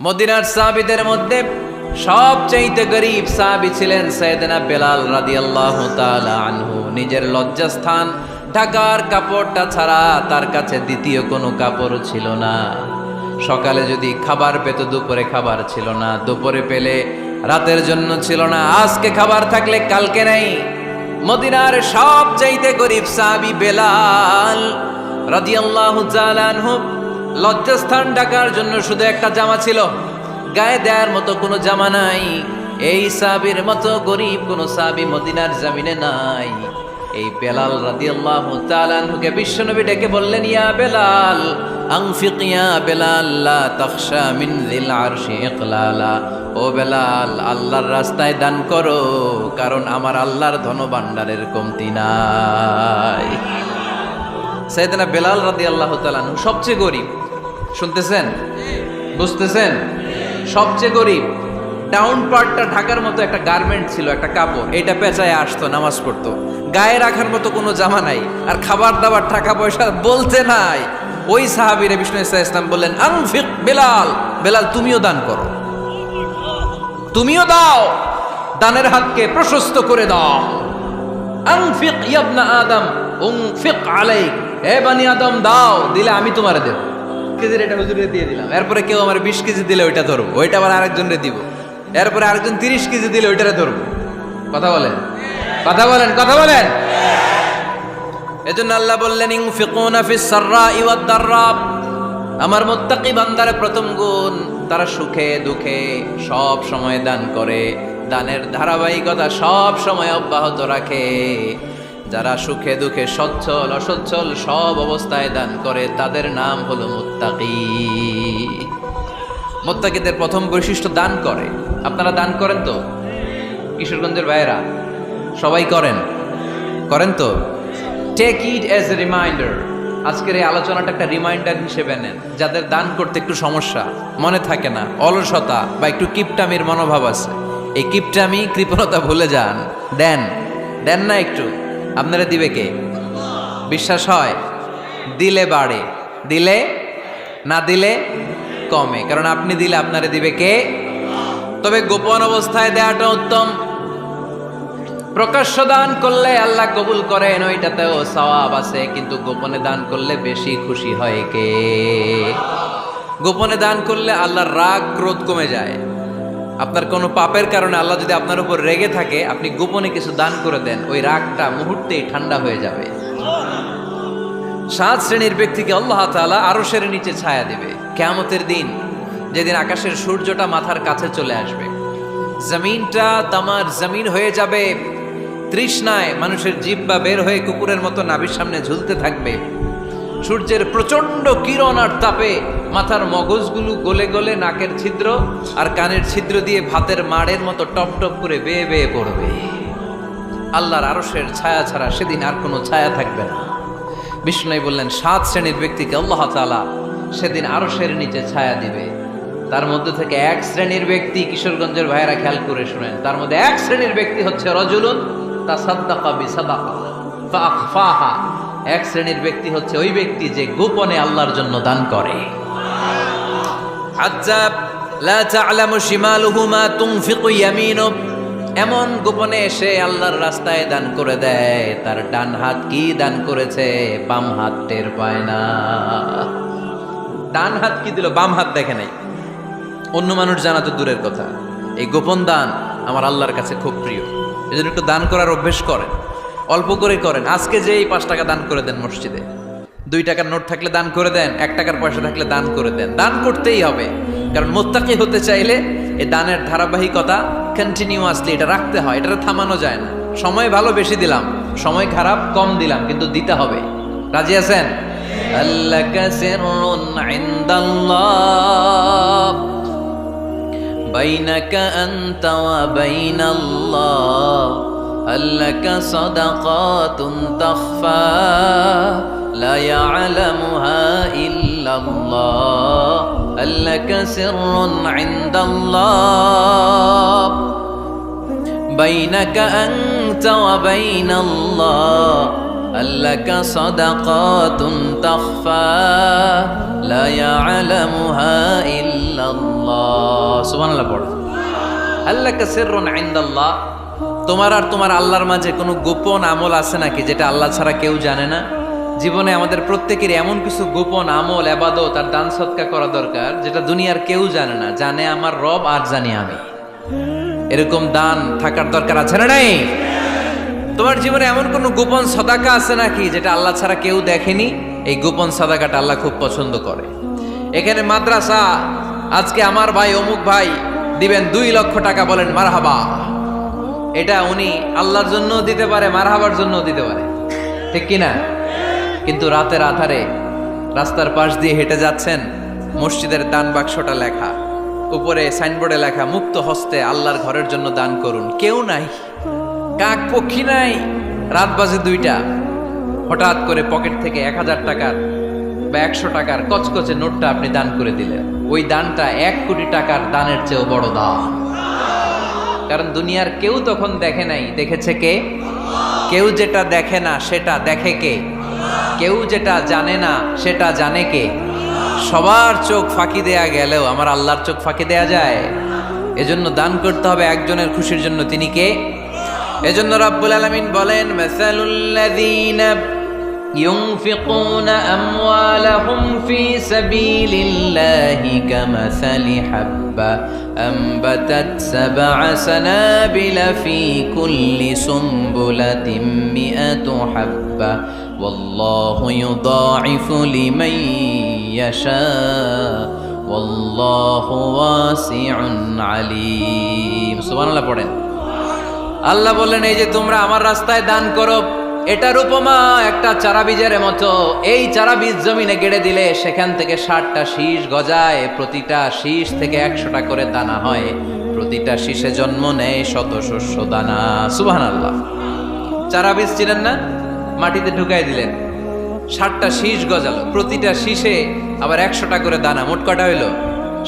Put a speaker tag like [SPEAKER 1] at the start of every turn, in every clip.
[SPEAKER 1] মদিনার সাহাবীদের মধ্যে সবচাইতে গরীব সাহাবী ছিলেন সাইয়েদনা বেলাল রাদিয়াল্লাহু তাআলা আনহু। নিজের লজ্জাস্থান ঢাকার কাপড়টা ছাড়া তার কাছে দ্বিতীয় কোনো কাপড় ছিল না। সকালে যদি খাবার পেত, দুপুরে খাবার ছিল না, দুপুরে পেলে রাতের জন্য ছিল না, আজকে খাবার থাকলে কালকে নাই। মদিনার সবচাইতে গরীব সাহাবী বেলাল রাদিয়াল্লাহু তাআলা আনহু, লজ্জাস্থান ঢাকার জন্য শুধু একটা জামা ছিল, গায়ে দেওয়ার মতো কোনো জামা নাই। এই সাহাবীর মতো গরীব কোনো সাহাবী মদিনার জমিনে নাই। এই বেলাল রাদিয়াল্লাহু তাআলা আনহুকে বিশ্বনবী ডেকে বললেন, ইয়া বেলাল আনফিক ইয়া বেলাল লা তাখশা মিন যিল আরশি ইকলালা। ও বেলাল, আল্লাহর রাস্তায় দান করো, কারণ আমার আল্লাহর ধনভাণ্ডারের কমতি নাই। সাইয়েদনা বেলাল রাদিয়াল্লাহু তাআলা আনহু সবচেয়ে গরীব। শুনতেছেন? বুঝতেছেন? সবচেয়ে গরীব। ডাউন পার্টটা ঢাকার মতো একটা গার্মেন্ট ছিল, একটা কাপড়, এটা পেঁচায় আসতো, নামাজ পড়তো। গায়ে রাখার মতো কোনো জামা নাই, আর খাবার দাবার টাকা পয়সা বলতে নাই। ওই সাহাবীরে বিষ্ণু ইসলাম বললেন, আনফিক বেলাল, বেলাল তুমিও দান করো, তুমিও দাও, দানের হাতকে প্রশস্ত করে দাও। আনফিক ইয়া ইবনা আদম উনফিক আলাইক, হে বনি আদম দাও, দিলে আমি তোমারে দেব। কেজির এটা হুজুরে দিয়ে দিলাম, এরপরে কেউ আমার 20 কেজি দিলে ওইটা ধরবো, ওইটা আবার আরেকজনরে দিব, এরপরে আরেকজন 30 কেজি দিলে ওইটারে ধরবো। কথা বলেন, কথা বলেন, কথা বলেন। এজন্য আল্লাহ বললেন, ইনফিকুনা ফিস সাররাই ওয়াদ দাররা। আমার মুত্তাকি বান্দার প্রথম গুণ, তারা সুখে দুঃখে সব সময় দান করে, দানের ধারাবাহিকতা সব সময় অব্যাহত রাখে। যারা সুখে দুঃখে সচ্ছল অসচ্ছল সব অবস্থায় দান করে, তাদের নাম হলো মুত্তাকি। মুত্তাকিদের প্রথম বৈশিষ্ট্য দান করে। আপনারা দান করেন তো? কিশোরগঞ্জের ভাইয়েরা সবাই করেন? করেন তো? Take it as a reminder. আজকের এই আলোচনাটা একটা রিমাইন্ডার হিসেবে নেন। যাদের দান করতে একটু সমস্যা, মনে থাকে না, অলসতা বা একটু কিপটামির মনোভাব আছে, এই কিপটামি কৃপণতা ভুলে যান। দেন, দেন না একটু, আপনারা দিবে কে? বিশ্বাস হয়? দিলে বাড়ে, দিলে না দিলে কমে, কারণ আপনি দিলে আপনারে দিবে কে? তবে গোপন অবস্থায় দেওয়াটা উত্তম। প্রকাশ্য দান করলে আল্লাহ কবুল করেন, ওইটাতেও সওয়াব আছে, কিন্তু গোপনে দান করলে বেশি খুশি হয় কে? গোপনে দান করলে আল্লাহর রাগ ক্রোধ কমে যায়। আপনার কোনো পাপের কারণে আল্লাহ যদি আপনার উপর রেগে থাকে, আপনি গোপনে কিছু দান করে দেন, ওই রাগটা মুহূর্তেই ঠান্ডা হয়ে যাবে। 7 শ্রেণীর ব্যক্তিকে আল্লাহ তাআলা আরশের নিচে ছায়া দিবে কিয়ামতের দিন, যেদিন আকাশের সূর্যটা মাথার কাছে চলে আসবে, জমিনটা তামার জমিন হয়ে যাবে, তৃষ্ণায় মানুষের জিহ্বা বের হয়ে কুকুরের মতো নাভির সামনে ঝুলতে থাকবে। সূর্যের প্রচন্ড কিরণ আর তাপে মাথার মগজগুলো গলে গলে নাকের ছিদ্র আর কানের ছিদ্র দিয়ে ভাতের মাড়ের মতো টপ টপ করে বেয়ে বেয়ে পড়বে। আল্লাহর আরশের ছায়া ছাড়া সেদিন আর কোনো ছায়া থাকবে না। বিষ্ণু বললেন, 7 শ্রেণীর ব্যক্তিকে আল্লাহ তাআলা সেদিন আরশের নিচে ছায়া দিবে। তার মধ্যে থেকে 1 শ্রেণীর ব্যক্তি, কিশোরগঞ্জের ভাইয়েরা খেয়াল করে শুনেন, তার মধ্যে 1 শ্রেণীর ব্যক্তি হচ্ছে রাজুলুন তাসাদ্দাকা বিসাদাকা ফাআখফাহা। 1 শ্রেণীর ব্যক্তি হচ্ছে ওই ব্যক্তি যে গোপনে আল্লাহর জন্য দান করে। আযাব লা তা'লামু শিমালুহু মা তুনফিকু ইয়ামিনু, এমন গোপনে এসে আল্লাহর রাস্তায় দান করে দেয়, তার ডান হাত কি দান করেছে বাম হাত টের পায় না। ডান হাত কি দিল, বাম হাত দেখে নাই। অন্য মানুষ জানা তো দূরের কথা, এই গোপন দান আমার আল্লাহর কাছে খুব প্রিয়। এজন্য একটু দান করার অভ্যেস করেন, অল্প করে করেন। আজকে যে এই 5 টাকা দান করে দেন মসজিদে, 2 টাকার নোট থাকলে দান করে দেন, 1 টাকার পয়সা থাকলে দান করে দেন। দান করতেই হবে, কারণ মুত্তাকি হতে চাইলে এই দানের ধারাবাহিকতা কন্টিনিউয়াসলি এটা রাখতে হয়, এটা থামানো যায় না। সময় ভালো বেশি দিলাম, সময় খারাপ কম দিলাম, কিন্তু দিতে হবে। রাজি আছেন? আল্লাকা সিররুন ইনদাল্লাহ বাইনাকা আনতা ওয়া বাইনাল্লাহ, আল্লাকা সাদাকাতুন তাখফা লা ইয়ালামুহা ইল্লাল্লাহ, আল্লাকা সিররুন ইনদাল্লাহ বাইনাকা আনতা ওয়া বাইনাল্লাহ আল্লাকা সাদাকাতুন তাখফা লা ইয়ালামুহা ইল্লাল্লাহ। সুবহানাল্লাহ পড়ো। আল্লাকা সিররুন ইনদাল্লাহ, তোমার আর তোমার আল্লাহর মাঝে কোনো গোপন আমল আছে নাকি যেটা আল্লাহ ছাড়া কেউ জানে না? জীবনে আমাদের প্রত্যেকের এমন কিছু গোপন আমল, ইবাদত আর দান সদকা করা দরকার যেটা দুনিয়ার কেউ জানে না, জানে আমার রব আর জানি আমি। এরকম দান থাকার দরকার আছে না নাই? তোমার জীবনে এমন কোন গোপন সাদাকা আছে নাকি যেটা আল্লাহ ছাড়া কেউ দেখেনি? এই গোপন সাদাকাটা আল্লাহ খুব পছন্দ করে। এখানে মাদ্রাসা, আজকে আমার ভাই অমুক ভাই দিবেন 2 লক্ষ টাকা, বলেন মারহাবা। এটা উনি আল্লাহর জন্য দিতে পারে, মারহাবার জন্য দিতে পারে, ঠিক কিনা? কিন্তু রাতের আধারে রাস্তার পাশ দিয়ে হেঁটে যাচ্ছেন, মসজিদের দান বাক্সটা লেখা, উপরে সাইনবোর্ডে লেখা মুক্ত হস্তে আল্লাহর ঘরের জন্য দান করুন। কেউ নাই, কাক পক্ষী নাই, রাত বাজে 2টা, হঠাৎ করে পকেট থেকে 1000 টাকার বা 100 টাকার কচকচে নোটটা আপনি দান করে দিলেন। ওই দানটা 1 কোটি টাকার দানের চেয়েও বড় দান। কারণ দুনিয়ার কেউ তখন দেখে নাই, দেখেছে কে? কেউ যেটা দেখে না সেটা দেখে কে? কেউ যেটা জানে না সেটা জানে কে? সবার চোখ ফাঁকি দেয়া গেলেও আমার আল্লাহর চোখ ফাঁকি দেয়া যায়? এজন্য দান করতে হবে একজনের খুশির জন্য। তিনি কে? এজন্য রাব্বুল আলামিন বলেন, মাসালুল্লাযীনা ইউনফিকুনা আমওয়ালাহুম ফি সাবিলিল্লাহি কামাসালি হাব্বা আনবাতাত সাবআ সানাবিলা ফি কুল্লি সুমবুলাতিন মিআতু হাব্বা ওয়াল্লাহু ইউদাঈফু লিমান ইয়াশা ওয়াল্লাহু ওয়াসিউন আলীম। সুবহানাল্লাহ পড়েন। আল্লাহ বললেন, এই যে তোমরা আমার রাস্তায় দান করো, এটার উপমা একটা চারা বীজের মতো। এই চারা বীজ জমিনে গেড়ে দিলে সেখান থেকে 60টা শীষ গজায়, প্রতিটা শীষ থেকে 100টা করে দানা হয়, প্রতিটা শীষে জন্ম নেয় শত শস্য দানা। সুবহানাল্লাহ। চারা বীজ ছিলেন না, মাটিতে ঢুকাই দিলেন, 60টা শীষ গজালো, প্রতিটা শীষে আবার 100টা করে দানা, মোট কটা হইল?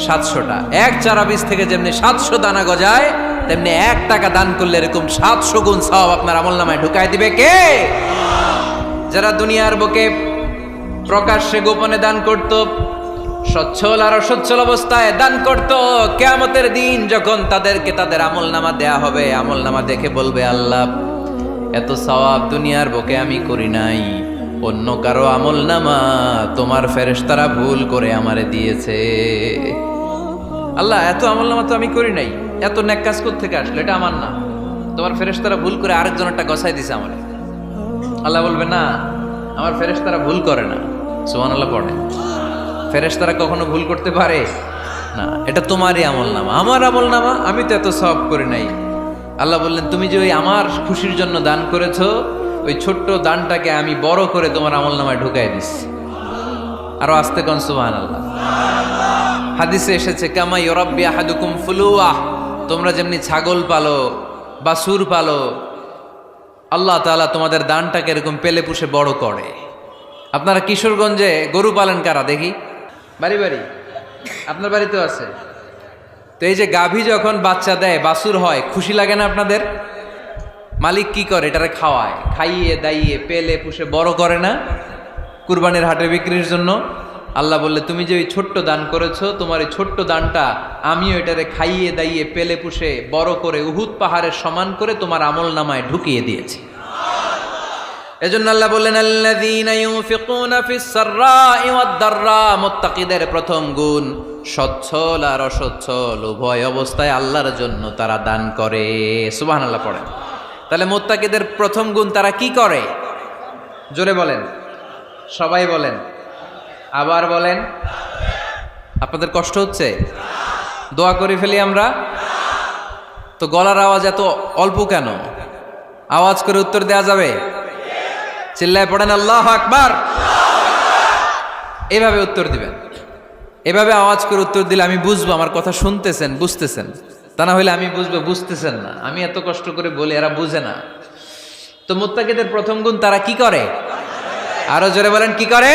[SPEAKER 1] 700টা। এক চারা বীজ থেকে যেমনি 700 দানা গজায়, তেমনি 1 টাকা দান করলে এরকম 700 গুণ সওয়াব আপনার আমলনামায় ঢুকাই দিবে কে? যারা দুনিয়ার বুকে প্রকাশ্যে গোপনে দান করত, সচ্ছল আর অসচ্ছল অবস্থায় দান করত, কিয়ামতের দিন যখন তাদেরকে তাদের আমলনামা দেয়া হবে, আমলনামা দেখে বলবে, আল্লাহ এত সওয়াব দুনিয়ার বুকে আমি করি নাই, অন্য কারো আমলনামা তোমার ফেরেশতারা ভুল করে আমারে দিয়েছে। আল্লাহ এত আমলনামা তো আমি করি নাই, এত নেক কাজ কোত্থেকে আসলো? এটা আমার না, তোমার ফেরেশতারা ভুল করে আরেকজনেরটা গছাই দিছে আমারে। আল্লাহ বলবে, না, আমার ফেরেশতারা ভুল করে না। সুবহানাল্লাহ পড়ে। ফেরেশতারা কখনো ভুল করতে পারে না, এটা তোমারই আমলনামা, আমার আমলনামা, আমি তো এত সওয়াব করি নাই। আল্লাহ বললেন, তুমি যে ওই আমার খুশির জন্য দান করেছো, ওই ছোট্ট দানটাকে আমি বড় করে তোমার আমলনামায় ঢুকাই দিচ্ছি। আরো আস্তে কোন সুবহানাল্লাহ। হাদিসে এসেছে, কামা ইউরাব্বি আহাদুকুম ফুলুয়া, তোমরা যেমনি ছাগল পালো, বাছুর পালো, আল্লাহ তাআলা তোমাদের দানটাকে এরকম পেলে পুষে বড় করে। আপনারা কিশোরগঞ্জে গরু পালেন কারা দেখি? বাড়ি বাড়ি, আপনার বাড়িতেও আছে। তো এই যে গাভী যখন বাচ্চা দেয়, বাছুর হয়, খুশি লাগে না আপনাদের? মালিক কি করে? এটারে খাওয়ায়, খাইয়ে দাইয়ে পেলে পুষে বড় করে না? কুরবানির হাটে বিক্রির জন্য। আল্লাহ বললে, তুমি যে ওই ছোট্ট দান করেছো, তোমার এই ছোট্ট দানটা আমিও এটারে খাইয়ে দাইয়ে পেলে পুষে বড় করে উহুদ পাহাড়ের সমান করে তোমার আমলনামায় ঢুকিয়ে দিয়েছি। এজন্য আল্লাহ বললেন, আল্লাযীনা ইউনফিকুনা ফিস সাররাই ওয়াদ দাররা, মুত্তাকিদের প্রথম গুণ সচ্ছল আর অসচ্ছল উভয় অবস্থায় আল্লাহর জন্য তারা দান করে। সুবহানাল্লাহ পড়েন। তাহলে মুত্তাকিদের প্রথম গুণ, তারা কি করে? জোরে বলেন, সবাই বলেন, আবার বলেন। আপনাদের কষ্ট হচ্ছে? দোয়া করে ফেলি আমরা তো। গলার আওয়াজ এত অল্প কেন? আওয়াজ করে উত্তর দেয়া যাবে? চিল্লায় পড়েন আল্লাহু আকবার। এভাবে উত্তর দিবেন, এভাবে আওয়াজ করে উত্তর দিলে আমি বুঝবো আমার কথা শুনতেছেন, বুঝতেছেন। তা না হলে আমি বুঝবো বুঝতেছেন না, আমি এত কষ্ট করে বলি, এরা বুঝে না। তো মুত্তাকিদের প্রথম গুণ, তারা কি করে? আরো জোরে বলেন, কি করে?